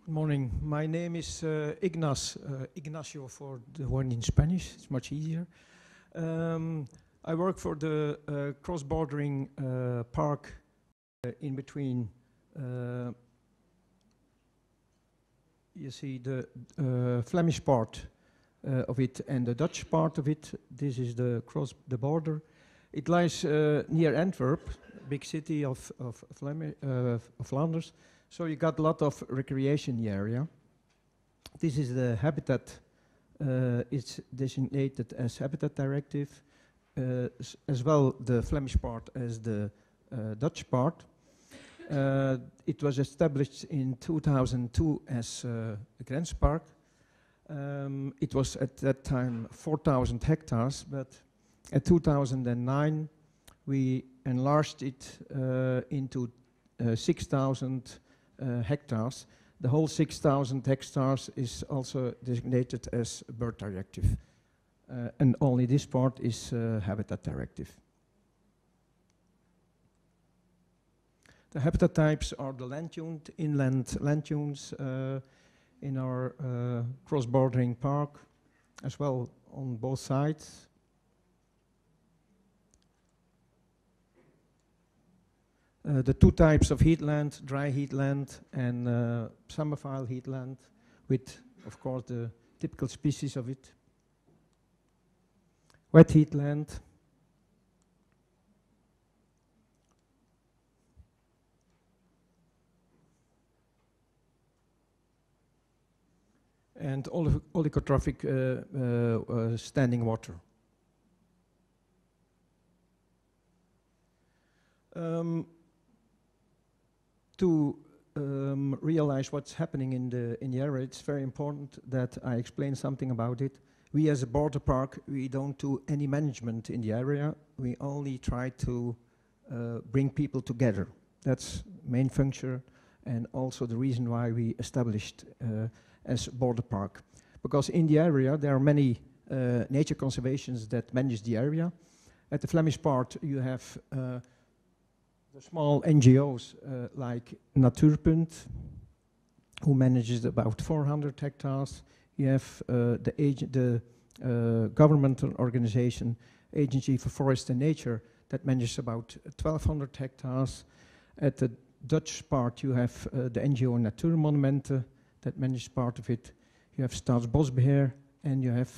Morning. My name is Ignace, Ignacio for the one in Spanish. It's much easier. I work for the cross-bordering park in between. You see the Flemish part of it and the Dutch part of it. This is the border. It lies near Antwerp, big city of Flanders. So you got a lot of recreation in the area. This is the habitat. It's designated as habitat directive, as well the Flemish part as the Dutch part. It was established in 2002 as a Grenspark. It was at that time 4,000 hectares, but at 2009 we enlarged it into 6,000 hectares. The whole 6,000 hectares is also designated as bird directive. And only this part is habitat directive. The habitat types are the land dune, inland land dunes in our cross-bordering park, as well on both sides. The two types of heathland, dry heathland and summerfile heathland, with, of course, the typical species of it. Wet heathland. And oligotrophic standing water. To realize what's happening in the area, it's very important that I explain something about it. We as a border park, we don't do any management in the area. We only try to bring people together. That's main function and also the reason why we established as border park. Because in the area there are many nature conservations that manage the area. At the Flemish part you have the small NGOs like Natuurpunt, who manages about 400 hectares. You have the governmental organization, Agency for Forest and Nature, that manages about 1,200 hectares. At the Dutch part, you have the NGO Natuurmonumenten that manages part of it. You have Staatsbosbeheer, and you have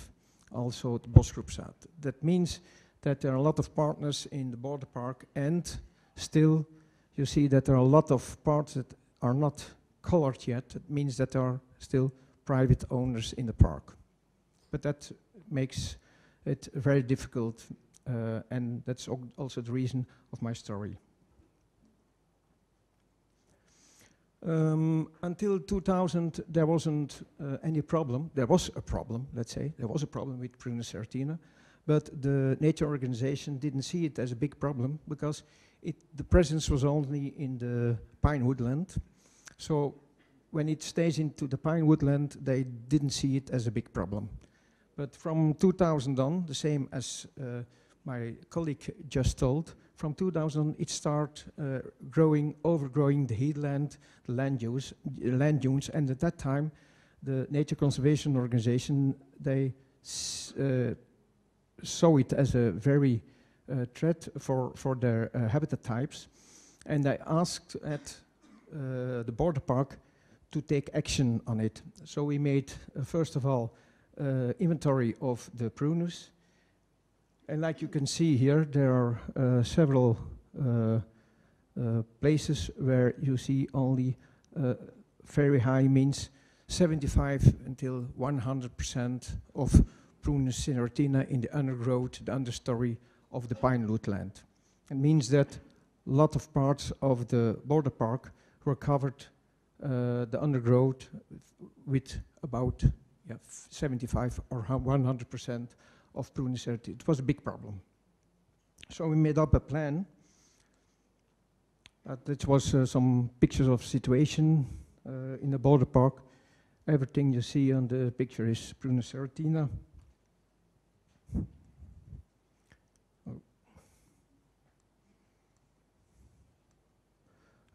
also the Bosgroepsraad. That means that there are a lot of partners in the border park, and still, you see that there are a lot of parts that are not colored yet. It means that there are still private owners in the park. But that makes it very difficult, and that's also the reason of my story. Until 2000, there wasn't any problem. There was a problem, let's say. There was a problem with Prunus serotina, but the nature organization didn't see it as a big problem because the presence was only in the pine woodland. So when it stays into the pine woodland, they didn't see it as a big problem. But from 2000 on, the same as my colleague just told, from 2000 it started overgrowing the heathland, the land dunes, and at that time, the Nature Conservation Organization, they saw it as a very threat for their habitat types, and I asked at the border park to take action on it. So we made, first of all, inventory of the Prunus, and like you can see here, there are several places where you see only very high, means 75 until 100% of Prunus serotina in the undergrowth, the understory of the pine woodland. It means that a lot of parts of the border park were covered, the undergrowth, with about 75 or 100% of Prunus serotina. It was a big problem. So we made up a plan. That was some pictures of situation in the border park. Everything you see on the picture is Prunus serotina.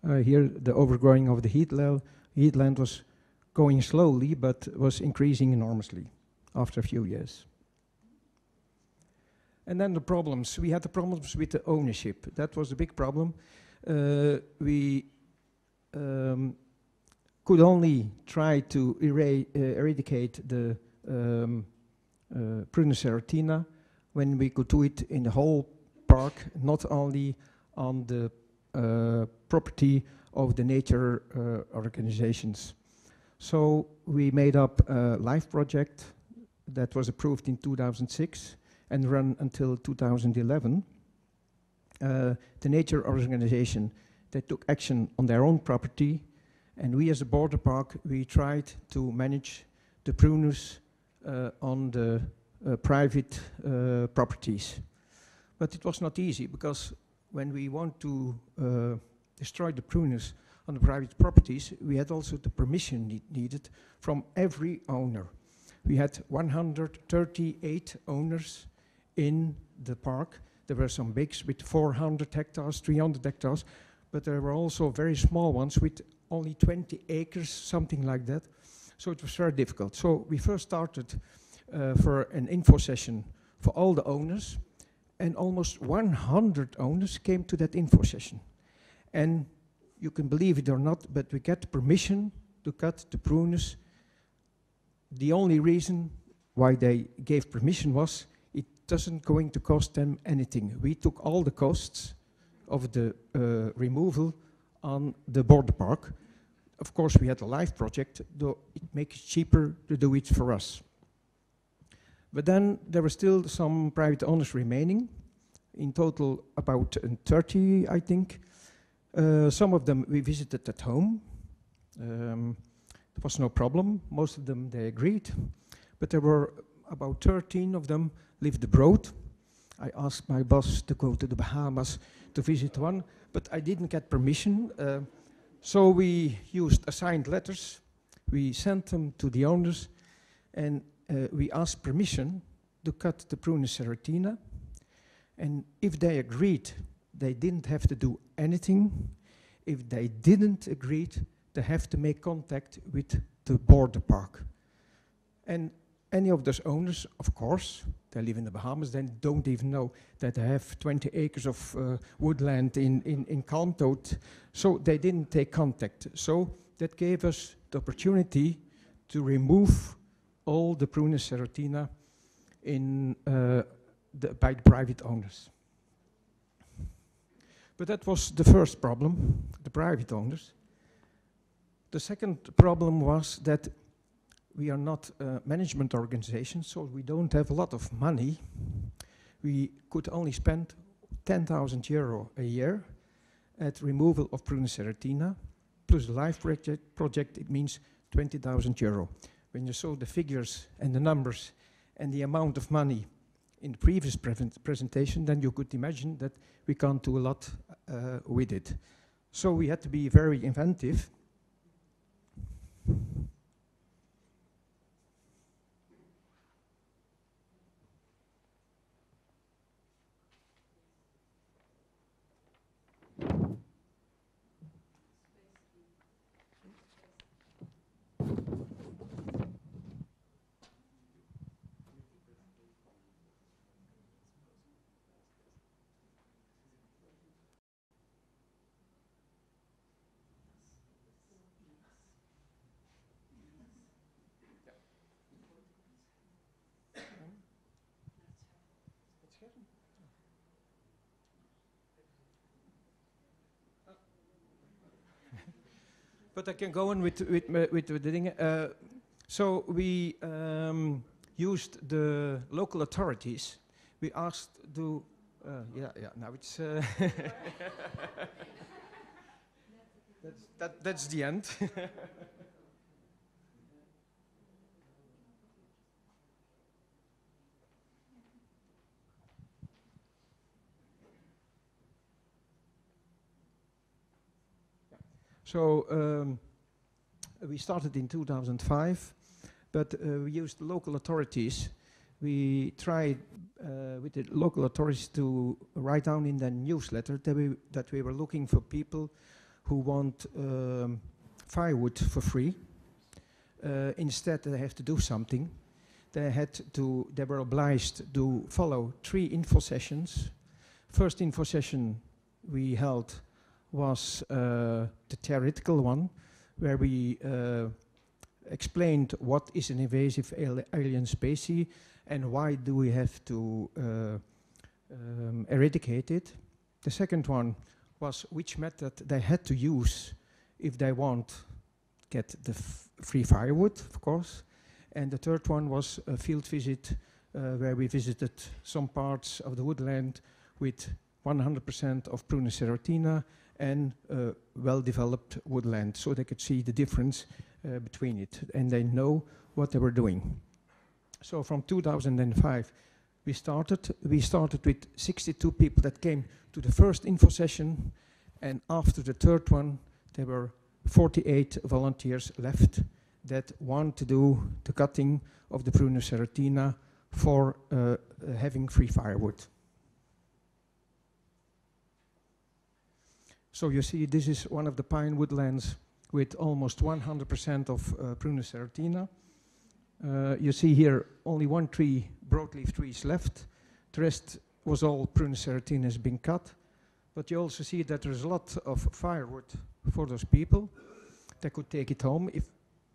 Here, the overgrowing of the heathland was going slowly, but was increasing enormously after a few years. And then the problems. We had the problems with the ownership. That was a big problem. We could only try to eradicate the Prunus serotina when we could do it in the whole park, not only on the property of the nature organizations. So we made up a LIFE project that was approved in 2006 and run until 2011. The nature organization, they took action on their own property, and we as a border park, we tried to manage the Prunus on the private properties. But it was not easy, because when we want to destroy the Prunus on the private properties, we had also the permission needed from every owner. We had 138 owners in the park. There were some bigs with 400 hectares, 300 hectares, but there were also very small ones with only 20 acres, something like that. So it was very difficult. So we first started for an info session for all the owners, and almost 100 owners came to that info session. And you can believe it or not, but we got permission to cut the Prunus. The only reason why they gave permission was it doesn't going to cost them anything. We took all the costs of the removal on the border park. Of course, we had a LIFE project, though it makes it cheaper to do it for us. But then there were still some private owners remaining, in total about 30, I think. Some of them we visited at home. There was no problem. Most of them, they agreed. But there were about 13 of them lived abroad. I asked my boss to go to the Bahamas to visit one, but I didn't get permission. So we used assigned letters. We sent them to the owners, and we asked permission to cut the Prunus serotina. And if they agreed, they didn't have to do anything. If they didn't agree, they have to make contact with the border park. And any of those owners, of course, they live in the Bahamas, then don't even know that they have 20 acres of woodland in Kalmthout. So they didn't take contact. So that gave us the opportunity to remove all the Prunus serotina by the private owners. But that was the first problem, the private owners. The second problem was that we are not a management organization, so we don't have a lot of money. We could only spend 10,000 euro a year at removal of Prunus serotina, plus the LIFE project, it means 20,000 euro. When you saw the figures and the numbers and the amount of money in the previous presentation, then you could imagine that we can't do a lot with it. So we had to be very inventive. But I can go on with the thing. So we used the local authorities. We asked to, now it's, that's the end. So we started in 2005, but we used local authorities. We tried with the local authorities to write down in the newsletter that we were looking for people who want firewood for free. instead they have to do something. They were obliged to follow 3 info sessions. First info session we held was the theoretical one, where we explained what is an invasive alien species and why do we have to eradicate it. The second one was which method they had to use if they want to get the free firewood, of course. And the third one was a field visit where we visited some parts of the woodland with 100% of Prunus serotina and well-developed woodland, so they could see the difference between it, and they know what they were doing. So from 2005, we started with 62 people that came to the first info session, and after the third one, there were 48 volunteers left that want to do the cutting of the Prunus serotina for having free firewood. So you see, this is one of the pine woodlands with almost 100% of Prunus serotina. You see here only 1 tree, broadleaf trees left. The rest was all Prunus serotina has been cut. But you also see that there's a lot of firewood for those people. They could take it home. If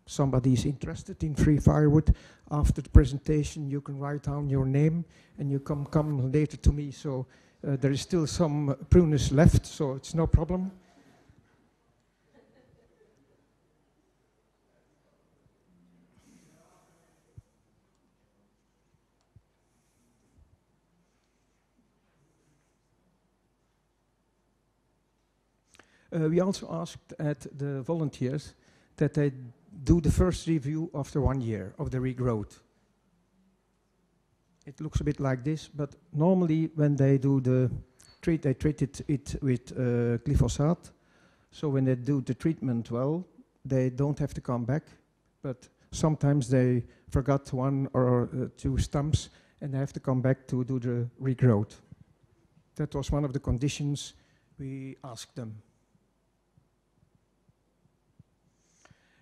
somebody is interested in free firewood, after the presentation you can write down your name and you come later to me. So there is still some Prunus left, so it's no problem. We also asked at the volunteers that they do the first review after 1 year of the regrowth. It looks a bit like this, but normally when they do the treat, they treated it with glyphosate. So when they do the treatment well, they don't have to come back. But sometimes they forgot 1 or 2 stumps and they have to come back to do the regrowth. That was one of the conditions we asked them.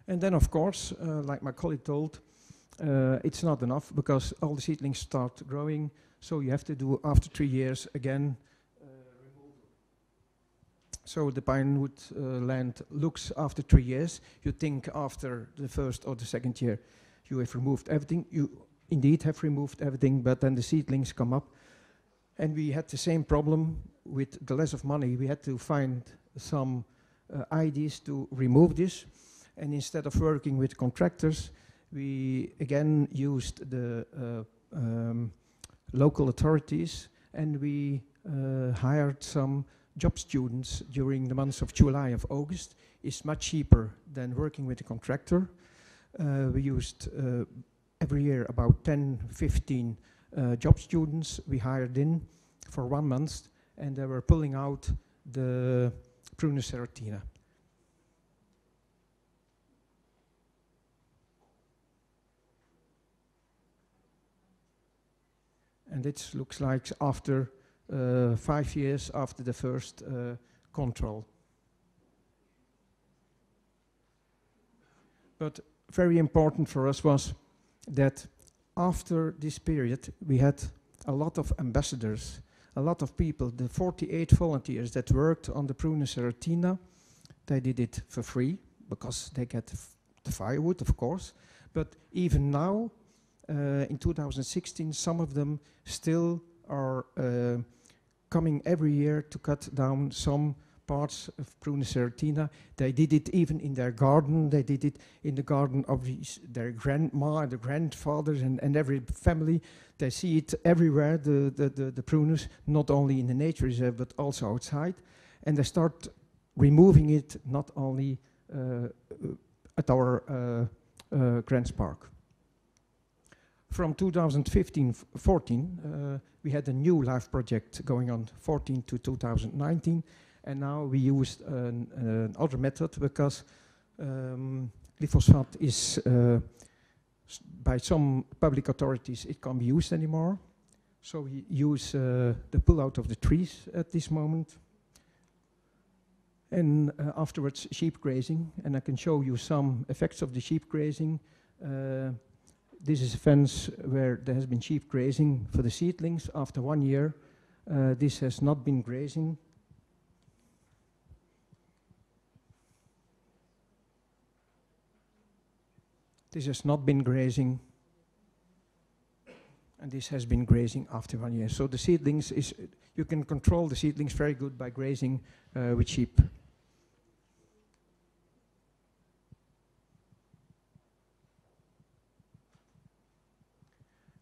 And then, of course, like my colleague told, it's not enough because all the seedlings start growing. So you have to do, after 3 years, again, removal. So the pinewood land looks after 3 years. You think after the first or the second year, you have removed everything. You indeed have removed everything, but then the seedlings come up. And we had the same problem with the less of money. We had to find some ideas to remove this. And instead of working with contractors, we again used the local authorities, and we hired some job students during the months of July and August. It's much cheaper than working with a contractor. We used every year about 10, 15 job students we hired in for 1 month, and they were pulling out the Prunus serotina. And it looks like after 5 years after the first control. But very important for us was that after this period we had a lot of ambassadors, a lot of people. The 48 volunteers that worked on the Prunus serotina, they did it for free because they get the firewood, of course. But even now, in 2016, some of them still are coming every year to cut down some parts of Prunus serotina. They did it even in their garden. They did it in the garden of their grandma, the grandfathers, and every family. They see it everywhere, the Prunus, not only in the nature reserve, but also outside. And they start removing it not only at our Grants Park. From 2015-14, we had a new life project going on, 14 to 2019, and now we used another method because glyphosate is, by some public authorities, it can't be used anymore. So we use the pull-out of the trees at this moment. And afterwards, sheep grazing, and I can show you some effects of the sheep grazing. This is a fence where there has been sheep grazing for the seedlings. After 1 year, this has not been grazing. This has not been grazing, and this has been grazing after 1 year. So the seedlings you can control the seedlings very good by grazing with sheep.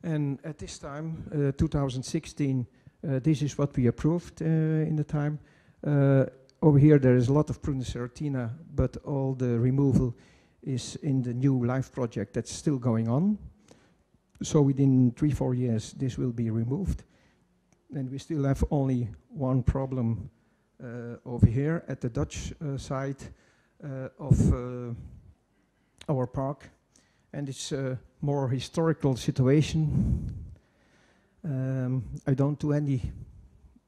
And at this time, 2016, this is what we approved in the time. Over here there is a lot of Prunus serotina, but all the removal is in the new life project that's still going on. So within 3-4 years this will be removed. And we still have only one problem over here at the Dutch side of our park. And it's a more historical situation. I don't do any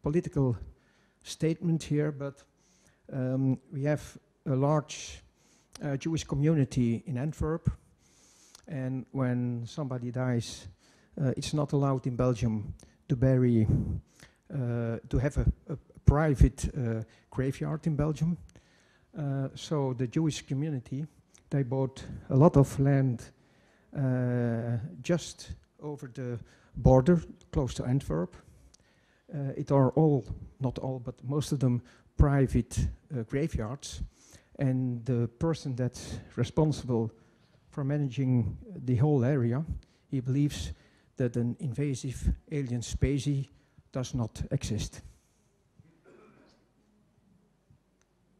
political statement here, but we have a large Jewish community in Antwerp. And when somebody dies, it's not allowed in Belgium to bury, to have a private graveyard in Belgium. So the Jewish community, they bought a lot of land just over the border, close to Antwerp. It are all, not all, but most of them private graveyards. And the person that's responsible for managing the whole area, he believes that an invasive alien species does not exist.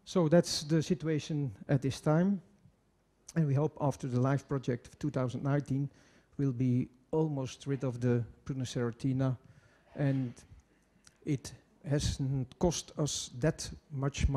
So that's the situation at this time. And we hope after the LIFE project of 2019, we'll be almost rid of the Prunus serotina. And it hasn't cost us that much money.